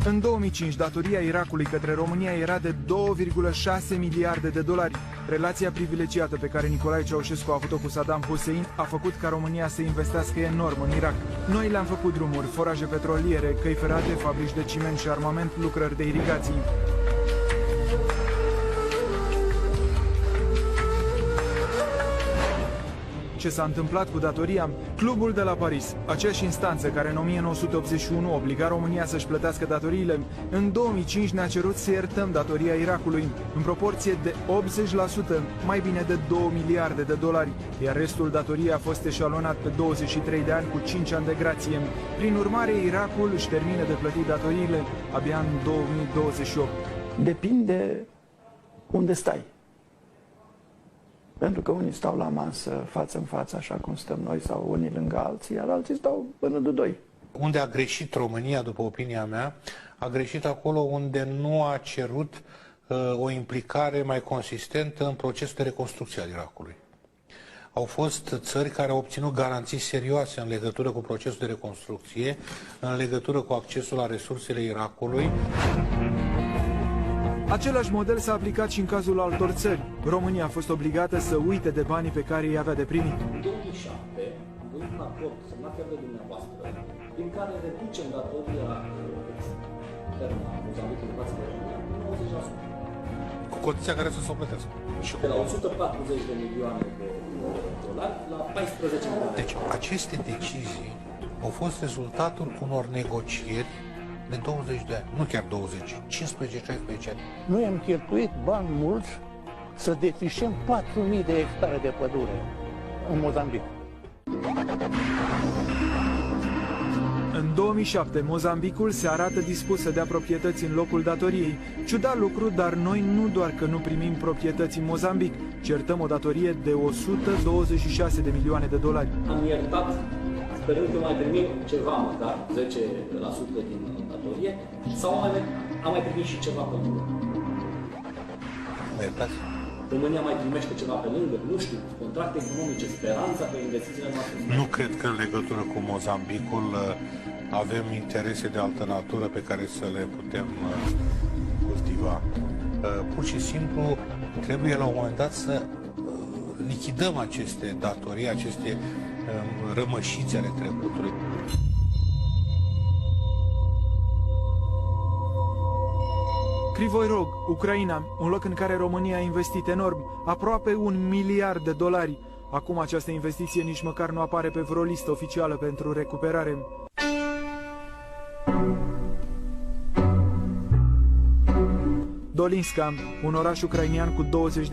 În 2005, datoria Irakului către România era de 2,6 miliarde de dolari. Relația privilegiată pe care Nicolae Ceaușescu a avut-o cu Saddam Hussein a făcut ca România să investească enorm în Irak. Noi le-am făcut drumuri, foraje petroliere, căi ferate, fabrici de ciment și armament, lucrări de irigații. Ce s-a întâmplat cu datoria? Clubul de la Paris, aceeași instanță care în 1981 obliga România să-și plătească datoriile, în 2005 ne-a cerut să iertăm datoria Irakului, în proporție de 80%, mai bine de 2 miliarde de dolari, iar restul datoriei a fost eșalonat pe 23 de ani cu 5 ani de grație. Prin urmare, Irakul își termină de plătit datoriile abia în 2028. Depinde unde stai. Pentru că unii stau la masă, față în față, așa cum stăm noi, sau unii lângă alții, iar alții stau până de doi. Unde a greșit România, după opinia mea, a greșit acolo unde nu a cerut o implicare mai consistentă în procesul de reconstrucție al Irakului. Au fost țări care au obținut garanții serioase în legătură cu procesul de reconstrucție, în legătură cu accesul la resursele Irakului. Același model s-a aplicat și în cazul altor țări. România a fost obligată să uite de banii pe care îi avea de primit. În 2007 am văzut un acord semnat chiar de dumneavoastră, prin care reducem datoria externă a Mozambicului față de România cu 90%. Cu condiția care să se o plătească. De la 140 de milioane de dolari la 14 milioane. Deci aceste decizii au fost rezultatul unor negocieri de 20 de ani, nu chiar 20, 15-16 ani. Noi am cheltuit bani mulți să defrișăm 4.000 de hectare de pădure în Mozambic. În 2007, Mozambicul se arată dispus să dea proprietăți în locul datoriei. Ciudat lucru, dar noi nu doar că nu primim proprietăți în Mozambic, certăm o datorie de 126 de milioane de dolari. Am iertat, sperând că mai primim ceva, măcar 10% din datorie, sau am mai primit și ceva pe lângă. Mă iertați? România mai primește ceva pe lângă, nu știu, contracte economice, speranța pe investițiile noastre. Nu cred că în legătură cu Mozambicul avem interese de altă natură pe care să le putem cultiva. Pur și simplu trebuie la un moment dat să lichidăm aceste datorii, aceste rămășiți ale trecutului. Crivoi Rog, Ucraina, un loc în care România a investit enorm, aproape 1 miliard de dolari. Acum această investiție nici măcar nu apare pe vreo listă oficială pentru recuperare. Dolinska, un oraș ucrainian cu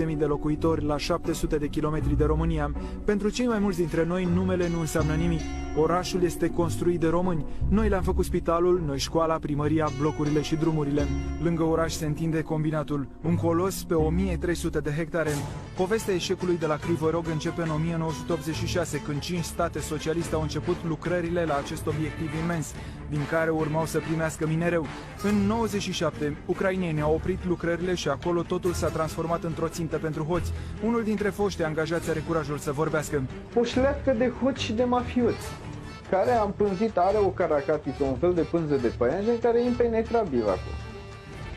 20.000 de locuitori la 700 de kilometri de România. Pentru cei mai mulți dintre noi, numele nu înseamnă nimic. Orașul este construit de români. Noi le-am făcut spitalul, noi școala, primăria, blocurile și drumurile. Lângă oraș se întinde combinatul, un colos pe 1300 de hectare. Povestea eșecului de la Crivoi Rog începe în 1986, când 5 state socialiste au început lucrările la acest obiectiv imens, din care urmau să primească minereu. În 97, ucrainenii au oprit lucrările și acolo totul s-a transformat într-o țintă pentru hoți. Unul dintre foștii angajați are curajul să vorbească. O șleafcă de hoți și de mafioți, care am pânzit, are o caracatiță, un fel de pânză de păianjen care e impenetrabil acolo.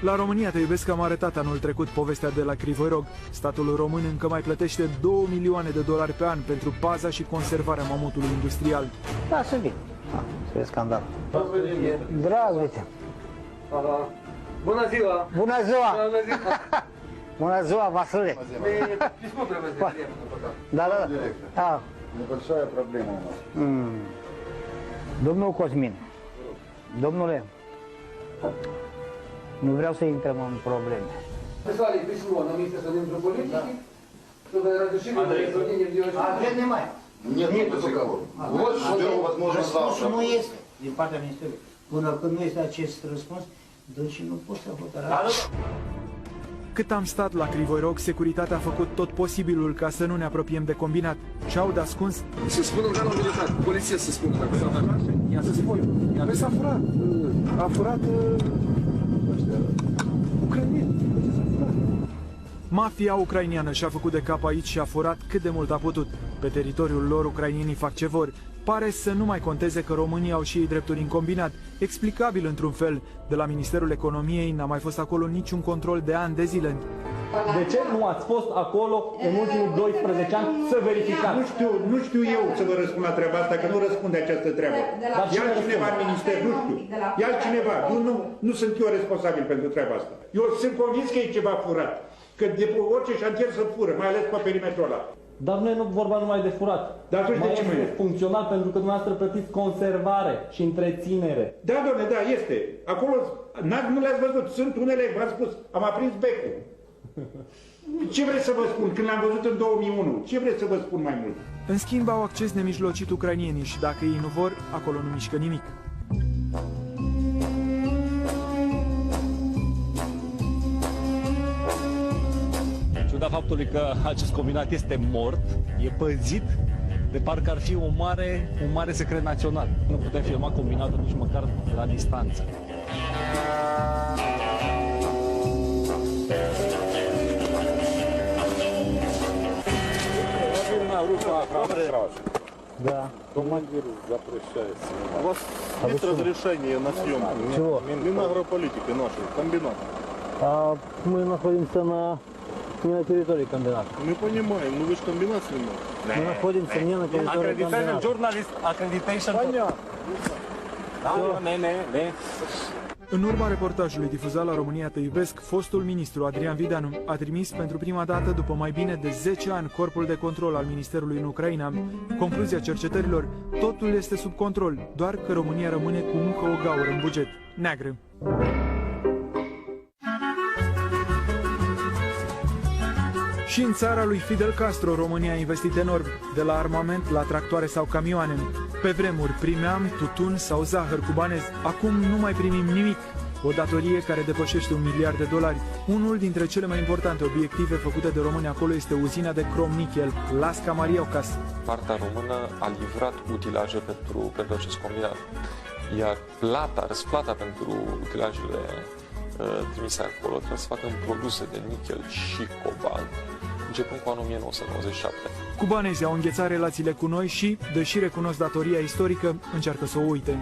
La România te iubesc am arătat anul trecut povestea de la Crivoi Rog. Statul român încă mai plătește 2 milioane de dolari pe an pentru paza și conservarea mamutului industrial. Da, să vin. Să vezi scandal. Drag, uite. Bună ziua! Bună ziua! Bună ziua, Vasile! Da, da, da. Небольшая проблема у нас. Domnul Cosmin, domnule, nu vreau să intrăm în probleme. Писали письмо на Министерство внутренней политики, чтобы разрешили проведение Agent nemai. Нет договора. Вот ждем, возможно, Răspunsul завтра. nu este din partea Ministerului. Până când nu este acest răspuns, deci nu pot să hotărăsc. Cât am stat la Crivoi Rog, securitatea a făcut tot posibilul ca să nu ne apropiem de combinat. Ce-au de ascuns? Să spună organul militar, poliția să spună dacă s-a furat. Ia să spui. Păi s-a furat. A furat ucrainieni. Mafia ucrainiană și-a făcut de cap aici și a furat cât de mult a putut. Pe teritoriul lor, ucrainienii fac ce vor. pare să nu mai conteze că românii au și ei drepturi în combinat. Explicabil într-un fel, de la Ministerul Economiei n-a mai fost acolo niciun control de ani de zile. De ce nu ați fost acolo în ultimii 12 ani să verificați? Nu știu eu să vă răspund la treaba asta, că nu răspunde această treabă. E altcineva în minister, nu știu. E altcineva. Nu sunt eu responsabil pentru treaba asta. Eu sunt convins că e ceva furat. Că de orice șantier să fură, mai ales pe perimetrul ăla. Dar nu e vorba numai de furat. Dar atunci de ce mai nu este e? funcțional pentru că dumneavoastră plătiți conservare și întreținere. Da, doamne, da, este. Acolo nu le-ați văzut. Sunt unele, v-am spus, am aprins becul. Ce vreți să vă spun? Când l-am văzut în 2001, ce vreți să vă spun mai mult? În schimb, au acces nemijlocit ucrainienii și dacă ei nu vor, acolo nu mișcă nimic. În ciuda faptului că acest combinat este mort, e păzit de parcă ar fi un mare secret național. Nu putem filma combinatul nici măcar la distanță. Да. Командир запрещается. У вас есть разрешение на съемку? Чего? Минагрополитики нашей, комбината. А мы находимся не на территории комбината. Мы понимаем, но вы же комбинат снимаете. Мы находимся не на территории комбината. Journalist accreditation. Понятно. În urma reportajului difuzat la România Te Iubesc, fostul ministru Adrian Videanu a trimis pentru prima dată după mai bine de 10 ani corpul de control al Ministerului în Ucraina. Concluzia cercetărilor, totul este sub control, doar că România rămâne cu încă o gaură în buget neagră. Și în țara lui Fidel Castro, România a investit enorm, de la armament la tractoare sau camioane. Pe vremuri primeam tutun sau zahăr cubanez, acum nu mai primim nimic. O datorie care depășește $1 miliard. Unul dintre cele mai importante obiective făcute de români acolo este uzina de crom-nichel, Lasca Mariaucas. Partea română a livrat utilaje pentru acest combinat, iar răsplata pentru utilajele trimise acolo trebuie să facă în produse de nichel și cobalt, începând cu anul 1997. Cubanezii au înghețat relațiile cu noi și, deși recunosc datoria istorică, încearcă să o uite.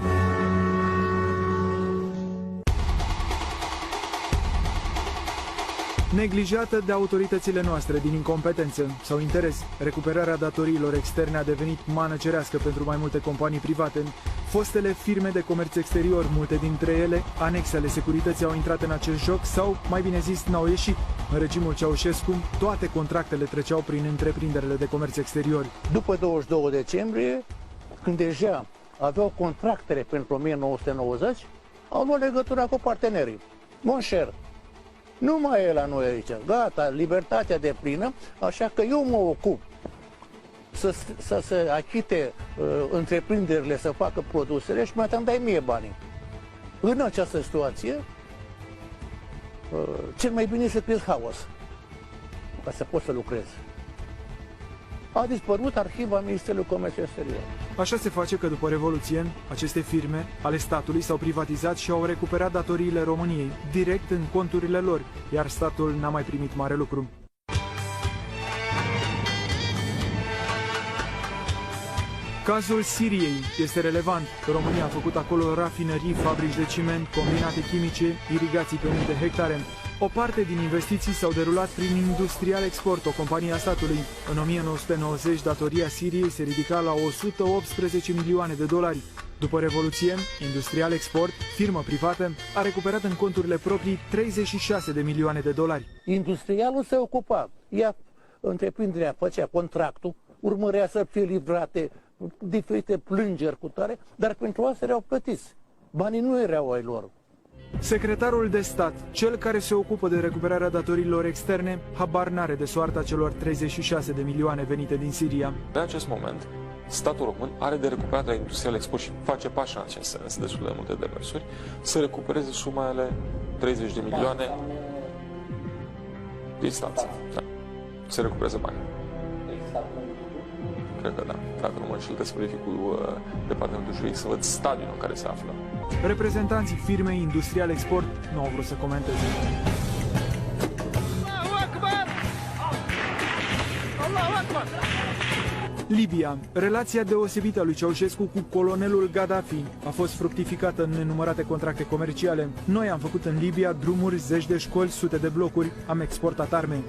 Neglijată de autoritățile noastre din incompetență sau interes, recuperarea datoriilor externe a devenit mană cerească pentru mai multe companii private. Fostele firme de comerț exterior, multe dintre ele, anexe ale securității, au intrat în acest joc sau, mai bine zis, n-au ieșit. În regimul Ceaușescu, toate contractele treceau prin întreprinderile de comerț exterior. După 22 decembrie, când deja aveau contractele pentru 1990, au luat legătura cu partenerii. Mon cher, nu mai e la noi aici, gata, libertatea de plină, așa că eu mă ocup să se achite întreprinderile, să facă produsele și mai îmi dai mie banii. În această situație, cel mai bine e să creezi haos, ca să poți să lucrezi. A dispărut arhiva Ministerului Comerțului Exterior. Așa se face că după Revoluție, aceste firme ale statului s-au privatizat și au recuperat datoriile României direct în conturile lor, iar statul n-a mai primit mare lucru. Cazul Siriei este relevant. România a făcut acolo rafinării, fabrici de ciment, combinate chimice, irigații pe mii de hectare. O parte din investiții s-au derulat prin Industrial Export, o companie a statului. În 1990, datoria Siriei se ridica la $118 milioane. După Revoluție, Industrial Export, firmă privată, a recuperat în conturile proprii $36 milioane. Industrialul se ocupa. Ea, întreprinderea, făcea contractul, urmărea să fie livrate diferite plângeri cu tare, dar pentru asta erau plătiți. Banii nu erau ai lor. Secretarul de stat, cel care se ocupă de recuperarea datoriilor externe, habar n-are de soarta celor $36 milioane venite din Siria. În acest moment, statul român are de recuperat la Industrial Export și face pași în acest sens, destul de multe demersuri, să recupereze sumele $30 de milioane din instanță. Da. Să recupereze bani. Cred că da. Dacă nu mă înșel, trebuie să verific cu departamentul juridic să văd stadiul în care se află. Reprezentanții firmei Industrial Export nu au vrut să comenteze. Allahu Akbar! Allahu Akbar! Libia. Relația deosebită a lui Ceaușescu cu colonelul Gaddafi a fost fructificată în nenumărate contracte comerciale. Noi am făcut în Libia drumuri, zeci de școli, sute de blocuri, am exportat arme.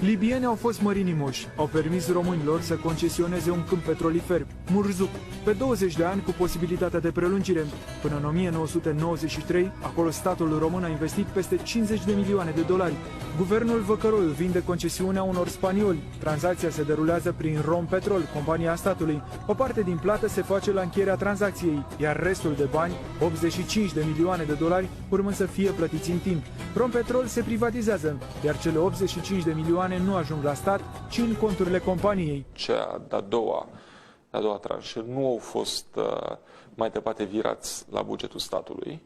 Libieni au fost mărinimoși, au permis românilor să concesioneze un câmp petrolifer, Murzuk, pe 20 de ani cu posibilitatea de prelungire. Până în 1993, acolo statul român a investit peste 50 de milioane de dolari. Guvernul Văcăroiu vinde concesiunea unor spanioli. Tranzacția se derulează prin Rompetrol, compania statului. O parte din plată se face la încheierea tranzacției, iar restul de bani, 85 de milioane de dolari, urmă să fie plătiți în timp. Rompetrol se privatizează, iar cele 85 de milioane nu ajung la stat, ci în conturile companiei. Cea de-a doua tranșă nu au fost mai departe virați la bugetul statului,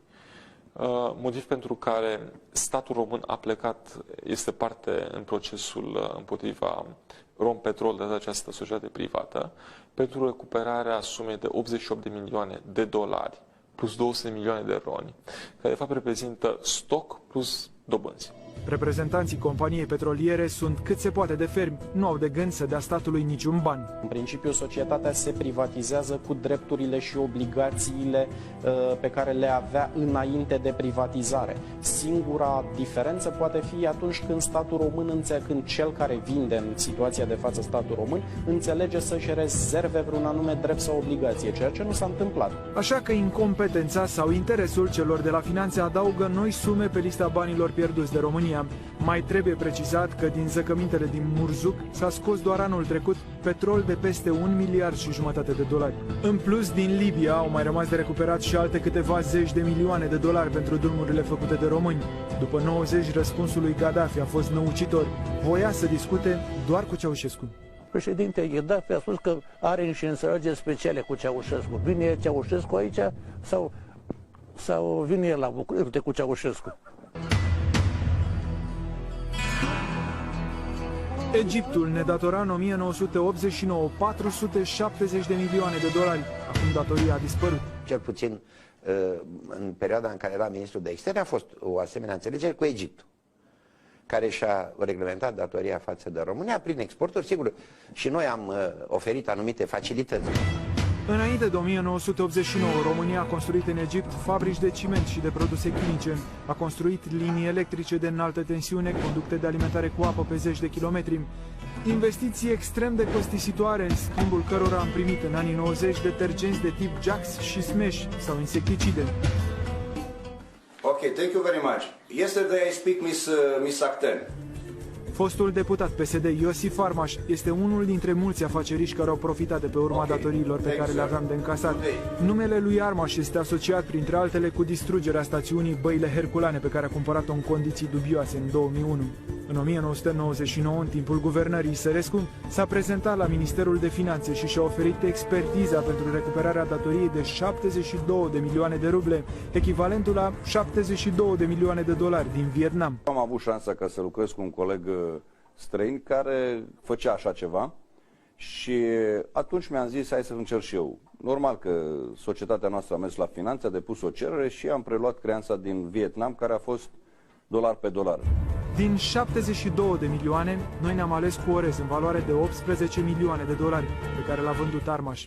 motiv pentru care statul român a plecat, este parte în procesul împotriva Rompetrol, de această societate privată, pentru recuperarea sumei de 88 de milioane de dolari plus 200 milioane de roni, care de fapt reprezintă stoc plus dobânzi. Reprezentanții companiei petroliere sunt cât se poate de fermi, nu au de gând să dea statului niciun ban. În principiu, societatea se privatizează cu drepturile și obligațiile pe care le avea înainte de privatizare. Singura diferență poate fi atunci când statul român, când cel care vinde în situația de față statul român, înțelege să-și rezerve vreun anume drept sau obligație, ceea ce nu s-a întâmplat. Așa că incompetența sau interesul celor de la finanțe adaugă noi sume pe lista banilor pierduți de România. Mai trebuie precizat că din zăcămintele din Murzuk s-a scos doar anul trecut petrol de peste 1,5 miliarde de dolari. În plus, din Libia au mai rămas de recuperat și alte câteva zeci de milioane de dolari pentru drumurile făcute de români. După 90, răspunsul lui Gaddafi a fost năucitor. Voia să discute doar cu Ceaușescu. Președinte Gaddafi a spus că are niște înțelegeri speciale cu Ceaușescu. Vine Ceaușescu aici sau vine el la București cu Ceaușescu? Egiptul ne datora în 1989 470 de milioane de dolari. Acum datoria a dispărut. Cel puțin în perioada în care era ministrul de externe a fost o asemenea înțelegere cu Egiptul, care și-a reglementat datoria față de România prin exporturi, sigur, și noi am oferit anumite facilități. Înainte de 1989, România a construit în Egipt fabrici de ciment și de produse chimice. A construit linii electrice de înaltă tensiune, conducte de alimentare cu apă pe zeci de kilometri. Investiții extrem de costisitoare, în schimbul cărora am primit în anii 90 detergenți de tip Jax și Smash sau insecticide. Okay, thank you very much. Yesterday I speak Miss Acten. Fostul deputat PSD Iosif Armaș este unul dintre mulți afaceriști care au profitat de pe urma datoriilor pe care le aveam de încasat. Numele lui Armaș este asociat, printre altele, cu distrugerea stațiunii Băile Herculane, pe care a cumpărat-o în condiții dubioase în 2001. În 1999, în timpul guvernării Sărescu, s-a prezentat la Ministerul de Finanțe și și-a oferit expertiza pentru recuperarea datoriei de 72 de milioane de ruble, echivalentul la 72 de milioane de dolari din Vietnam. Am avut șansa ca să lucrez cu un coleg străin care făcea așa ceva și atunci mi-am zis hai să încerc și eu. Normal că societatea noastră a mers la finanțe, a depus o cerere și am preluat creanța din Vietnam, care a fost dolar pe dolar. Din 72 de milioane, noi ne-am ales cu orez în valoare de 18 milioane de dolari, pe care l-a vândut Armaș.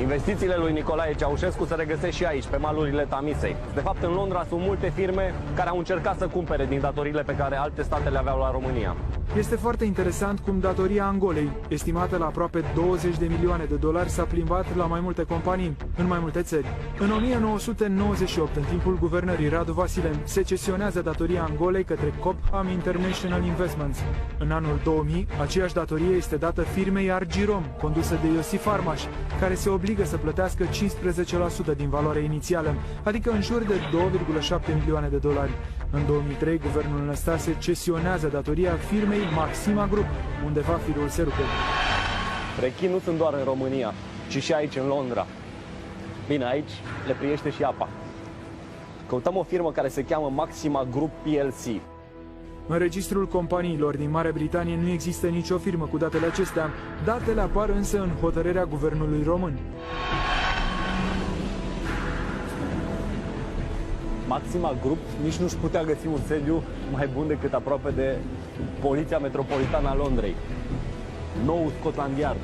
Investițiile lui Nicolae Ceaușescu se regăsesc și aici, pe malurile Tamisei. De fapt, în Londra sunt multe firme care au încercat să cumpere din datoriile pe care alte state le aveau la România. Este foarte interesant cum datoria Angolei, estimată la aproape 20 de milioane de dolari, s-a plimbat la mai multe companii, în mai multe țări. În 1998, în timpul guvernării Radu Vasile, se cesionează datoria Angolei către Cobham International Investments. În anul 2000, aceeași datorie este dată firmei Argirom, condusă de Iosif Armaș, care se obligă să plătească 15% din valoarea inițială, adică în jur de 2,7 milioane de dolari. În 2003, guvernul Năstase cesionează datoria firmei Maxima Group, unde va firul se rupe. Rechin nu sunt doar în România, ci și aici, în Londra. Bine, aici le priește și apa. Căutăm o firmă care se cheamă Maxima Group PLC. În registrul companiilor din Marea Britanie nu există nicio firmă cu datele acestea. Datele apar însă în hotărârea guvernului român. Maxima Group nici nu-și putea găsi un sediu mai bun decât aproape de Poliția Metropolitană a Londrei. nou Scotland Yard.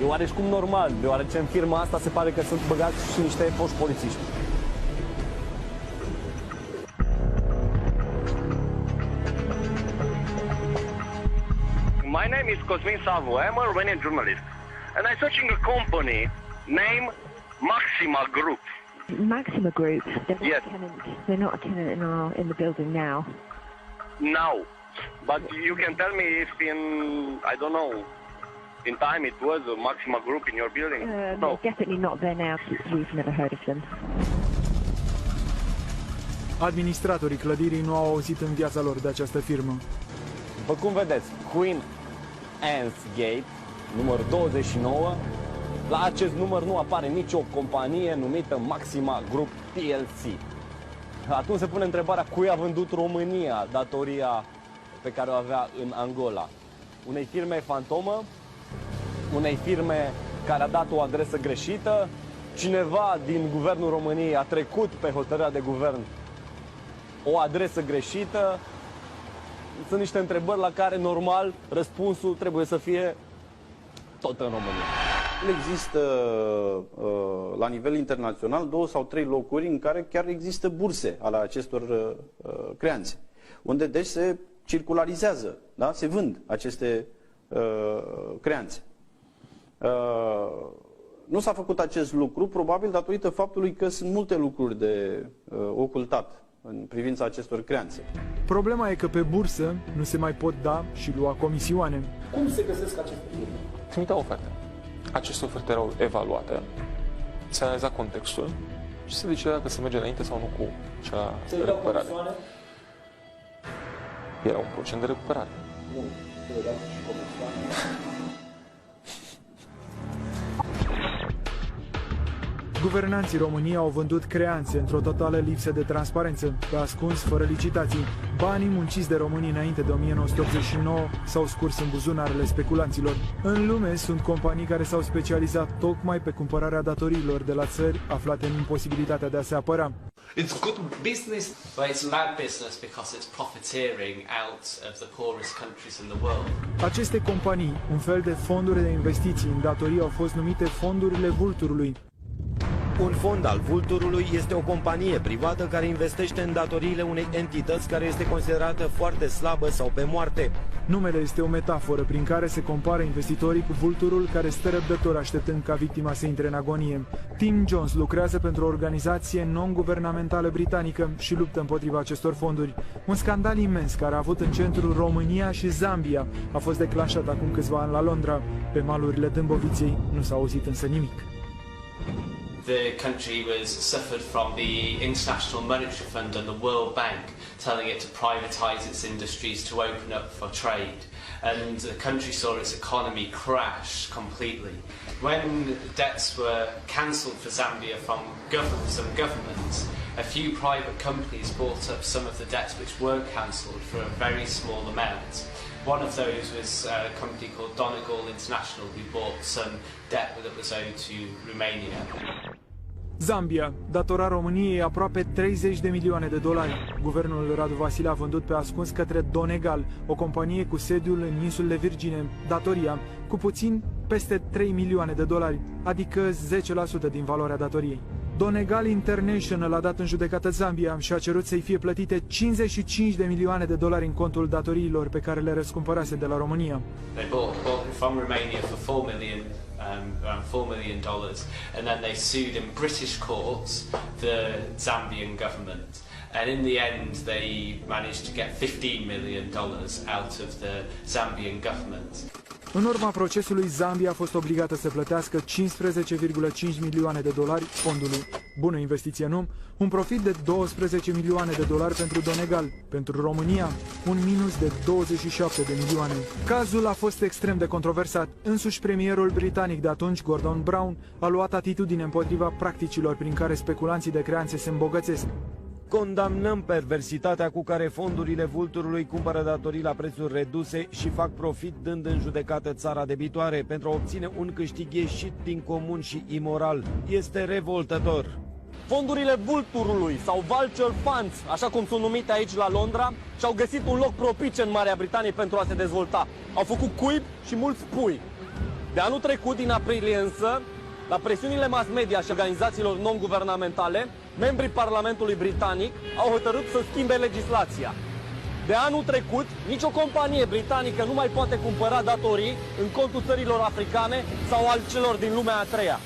E oareșcum normal, deoarece în firma asta se pare că sunt băgați și niște foști polițiști. My name is Cosmin Savu. I'm a Romanian journalist, and I'm searching a company named Maxima Group. Maxima Group. They're not Yes. a tenant. They're not a tenant in the building now. Now, but you can tell me if I don't know, in time it was a Maxima Group in your building? No. They're definitely not there now. We've never heard of them. Administratorii clădirii nu au auzit în viața lor de această firmă. După cum vedeți, Queen Anne's Gate, numărul 29, la acest număr nu apare nicio companie numită Maxima Group PLC. Atunci se pune întrebarea cui a vândut România datoria pe care o avea în Angola. Unei firme fantomă, unei firme care a dat o adresă greșită, cineva din guvernul României a trecut pe hotărârea de guvern o adresă greșită. Sunt niște întrebări la care, normal, răspunsul trebuie să fie tot în România. Există la nivel internațional 2 sau 3 locuri în care chiar există burse ale acestor creanțe, unde deci se circularizează, da? Se vând aceste creanțe. Nu s-a făcut acest lucru, probabil datorită faptului că sunt multe lucruri de ocultat în privința acestor creanțe. Problema e că pe bursă nu se mai pot da și lua comisioane. Cum se găsesc aceste firme? Trimiteau oferte. Aceste oferte erau evaluate, se analiza contextul și se decida dacă se merge înainte sau nu cu cea Se dau recuperare. comisioane? Era un procent de recuperare. Nu, se dau și comisioane. Guvernanții României au vândut creanțe într-o totală lipsă de transparență, pe ascuns, fără licitații. Banii munciți de românii înainte de 1989 s-au scurs în buzunarele speculanților. În lume sunt companii care s-au specializat tocmai pe cumpărarea datoriilor de la țări aflate în imposibilitatea de a se apăra. It's good business. But it's bad business because it's profiteering out of the poorest countries in the world. Aceste companii, un fel de fonduri de investiții în datorii, au fost numite fondurile vulturului. Un fond al vulturului este o companie privată care investește în datoriile unei entități care este considerată foarte slabă sau pe moarte. Numele este o metaforă prin care se compară investitorii cu vulturul care stă răbdător așteptând ca victima să intre în agonie. Tim Jones lucrează pentru o organizație non-guvernamentală britanică și luptă împotriva acestor fonduri. Un scandal imens care a avut în centru România și Zambia a fost declanșat acum câțiva ani la Londra. Pe malurile Dâmboviței nu s-a auzit însă nimic. The country suffered from the International Monetary Fund and the World Bank telling it to privatize its industries to open up for trade. And the country saw its economy crash completely. When debts were cancelled for Zambia from some governments, a few private companies bought up some of the debts which were cancelled for a very small amount. One of those was a company called Donegal International, who bought some debt that was owed to Romania. Zambia datora României aproape 30 de milioane de dolari. Guvernul Radu Vasile a vândut pe ascuns către Donegal, o companie cu sediul în insulele Virgine, datoria cu puțin peste 3 milioane de dolari, adică 10% din valoarea datoriei. Donegal International a dat în judecată Zambia și a cerut să-i fie plătite 55 de milioane de dolari în contul datoriilor pe care le răscumpărase de la România. They bought from Romania for around $4 million, and then they sued in British courts the Zambian government. And in the end, they managed to get $15 million out of the Zambian government. În urma procesului, Zambia a fost obligată să plătească 15,5 milioane de dolari fondului. Bună investiție, nu? Un profit de 12 milioane de dolari pentru Donegal. Pentru România, un minus de 27 de milioane. Cazul a fost extrem de controversat. Însuși premierul britanic de atunci, Gordon Brown, a luat atitudine împotriva practicilor prin care speculanții de creanțe se îmbogățesc. Condamnăm perversitatea cu care fondurile vulturului cumpără datorii la prețuri reduse și fac profit dând în judecată țara debitoare pentru a obține un câștig ieșit din comun și imoral. Este revoltător. Fondurile vulturului sau vulture funds, așa cum sunt numite aici la Londra, și-au găsit un loc propice în Marea Britanie pentru a se dezvolta. Au făcut cuib și mulți pui. De anul trecut, din aprilie însă, la presiunile mass media și organizațiilor non-guvernamentale, membrii Parlamentului Britanic au hotărât să schimbe legislația. De anul trecut, nicio companie britanică nu mai poate cumpăra datorii în contul țărilor africane sau al celor din lumea a treia.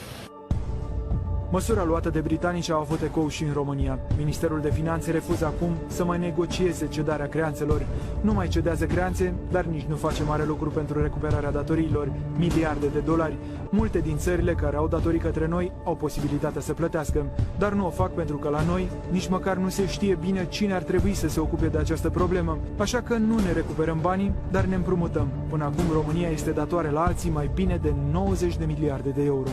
Măsura luată de britanici a avut ecou și în România. Ministerul de Finanțe refuză acum să mai negocieze cedarea creanțelor. Nu mai cedează creanțe, dar nici nu face mare lucru pentru recuperarea datoriilor, miliarde de dolari. Multe din țările care au datorii către noi au posibilitatea să plătească, dar nu o fac pentru că la noi nici măcar nu se știe bine cine ar trebui să se ocupe de această problemă. Așa că nu ne recuperăm banii, dar ne împrumutăm. Până acum România este datoare la alții mai bine de 90 de miliarde de euro.